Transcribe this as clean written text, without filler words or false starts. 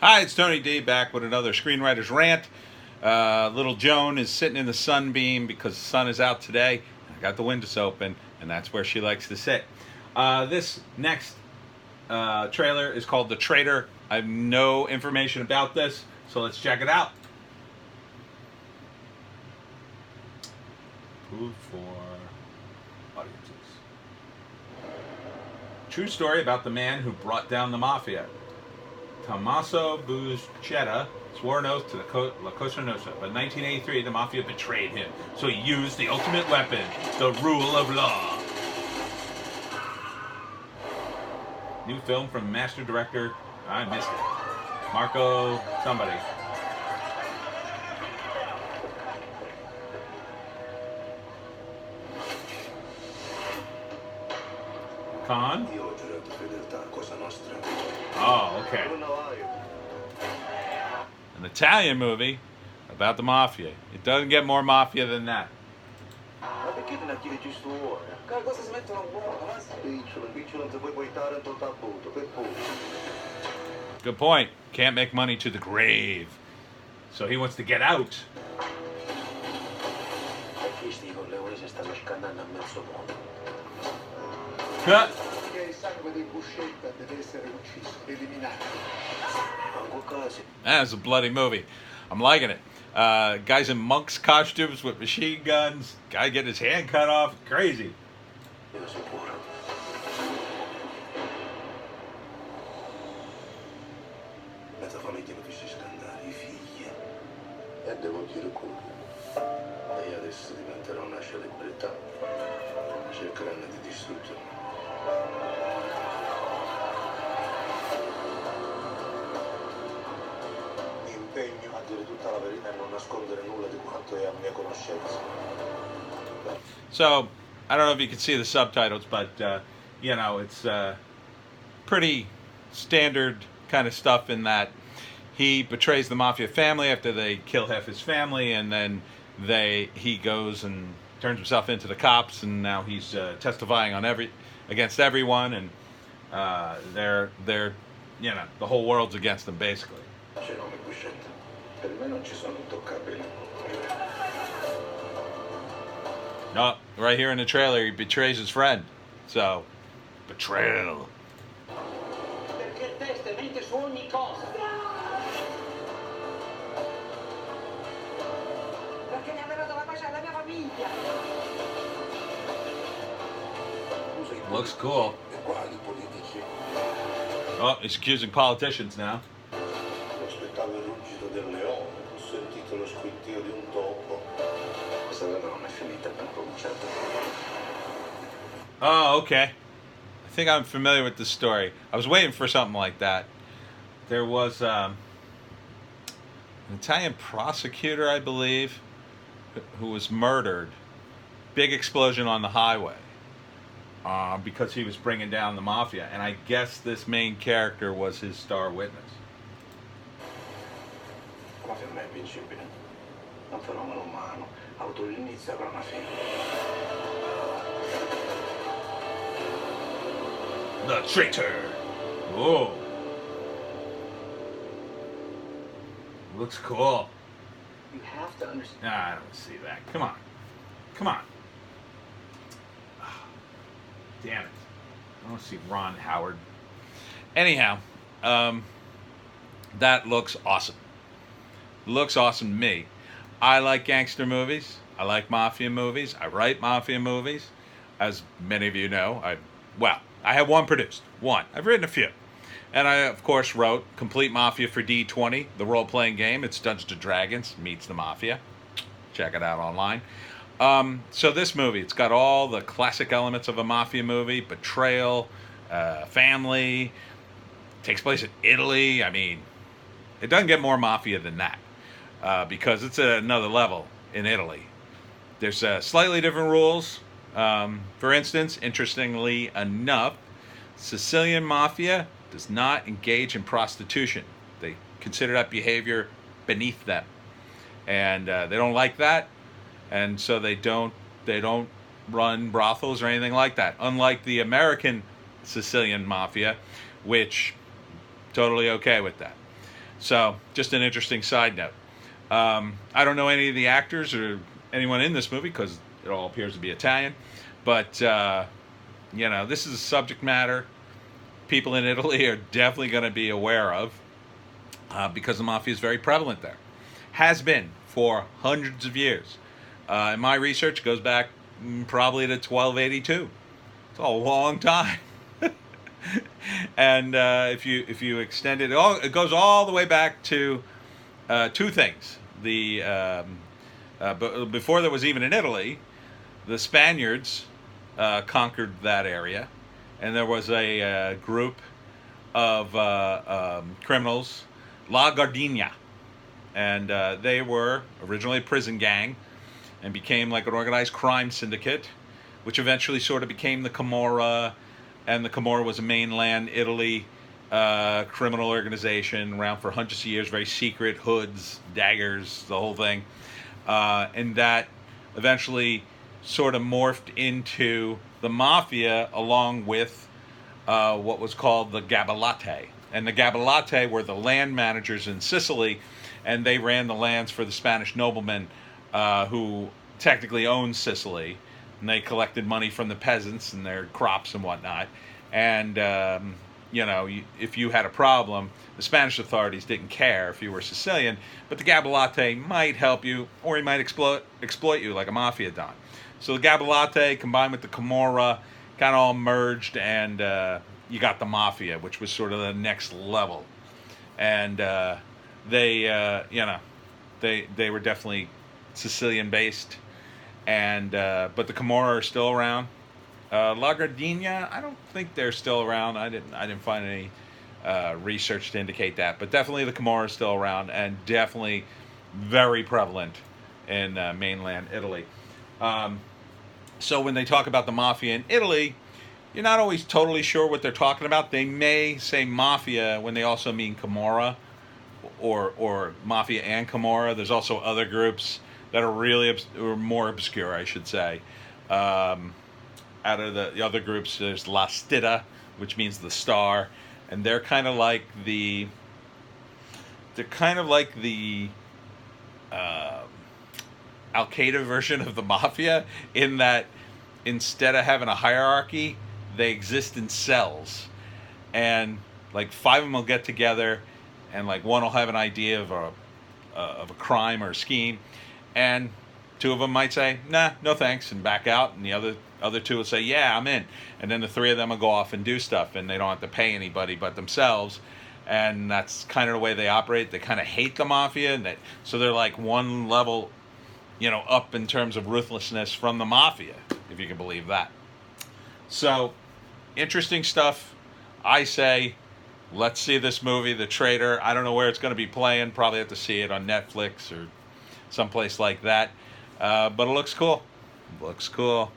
Hi, it's Tony D back with another Screenwriter's Rant. Little Joan is sitting in the sunbeam because the sun is out today. I got the windows open, and that's where she likes to sit. This next trailer is called The Traitor. I have no information about this, so let's check it out. Food for audiences. True story about the man who brought down the Mafia. Tommaso Buscetta swore an oath to the La Cosa Nostra, but in 1983 the Mafia betrayed him, so he used the ultimate weapon, the rule of law. New film from master director, I missed it, Marco somebody. Con? Oh, okay. An Italian movie about the Mafia. It doesn't get more Mafia than that. Good point. Can't make money to the grave. So he wants to get out. Cut. That's a bloody movie. I'm liking it. Guys in monks' costumes with machine guns. Guy getting his hand cut off. Crazy. So, I don't know if you can see the subtitles, but, it's pretty standard kind of stuff in that he betrays the Mafia family after they kill half his family, and then he goes and turns himself into the cops, and now he's testifying on against everyone, and they're the whole world's against him, basically. No, right here in the trailer, he betrays his friend. So, betrayal. Looks cool. Oh, he's accusing politicians now. Oh, okay. I think I'm familiar with this story. I was waiting for something like that. There was an Italian prosecutor, I believe, who was murdered. Big explosion on the highway because he was bringing down the Mafia. And I guess this main character was his star witness. The Traitor. Whoa. Looks cool. You have to understand. Nah, I don't see that. Come on. Come on. Oh, damn it. I don't see Ron Howard. Anyhow, that looks awesome. Looks awesome to me. I like gangster movies. I like mafia movies. I write mafia movies. As many of you know, I have one produced. One. I've written a few. And I, of course, wrote Complete Mafia for D20, the role-playing game. It's Dungeons & Dragons meets the Mafia. Check it out online. So this movie, it's got all the classic elements of a mafia movie. Betrayal, family. Takes place in Italy. I mean, it doesn't get more mafia than that. Because it's at another level in Italy. There's slightly different rules. For instance, interestingly enough, Sicilian Mafia does not engage in prostitution. They consider that behavior beneath them. And they don't like that. And so they don't run brothels or anything like that. Unlike the American Sicilian Mafia, which totally okay with that. So, just an interesting side note. I don't know any of the actors or anyone in this movie because it all appears to be Italian. But, this is a subject matter people in Italy are definitely going to be aware of because the mafia is very prevalent there. Has been for hundreds of years. In my research, it goes back probably to 1282. It's a long time. And if you extend it, it goes all the way back to two things. Before there was even in Italy, the Spaniards conquered that area, and there was a group of criminals, La Gardenia, and they were originally a prison gang and became like an organized crime syndicate, which eventually sort of became the Camorra, and the Camorra was a mainland Italy criminal organization around for hundreds of years, very secret, hoods, daggers, the whole thing, and that eventually sort of morphed into the Mafia along with what was called the Gabellate. And the Gabellate were the land managers in Sicily, and they ran the lands for the Spanish noblemen who technically owned Sicily, and they collected money from the peasants and their crops and whatnot. And, if you had a problem, the Spanish authorities didn't care if you were Sicilian, but the Gabellate might help you, or he might exploit you like a Mafia don. So the Gabellate combined with the Camorra kind of all merged, and you got the Mafia, which was sort of the next level. And they were definitely Sicilian based, and but the Camorra are still around. La Gardenia, I don't think they're still around. I didn't find any research to indicate that, but definitely the Camorra is still around, and definitely very prevalent in mainland Italy. So when they talk about the Mafia in Italy, you're not always totally sure what they're talking about. They may say Mafia when they also mean Camorra, or Mafia and Camorra. There's also other groups that are really or more obscure, I should say. Out of the other groups, there's La Stida, which means the star, and they're kind of like the Al-Qaeda version of the Mafia, in that instead of having a hierarchy, they exist in cells, and like 5 of them will get together, and like one will have an idea of a crime or a scheme, and 2 of them might say, nah, no thanks, and back out, and the other 2 will say, yeah, I'm in, and then the 3 of them will go off and do stuff, and they don't have to pay anybody but themselves. And that's kind of the way they operate. They kind of hate the Mafia, and so they're like one level, up in terms of ruthlessness from the Mafia, if you can believe that. So, interesting stuff. I say, let's see this movie, The Traitor. I don't know where it's going to be playing. Probably have to see it on Netflix or someplace like that. But it looks cool. Looks cool.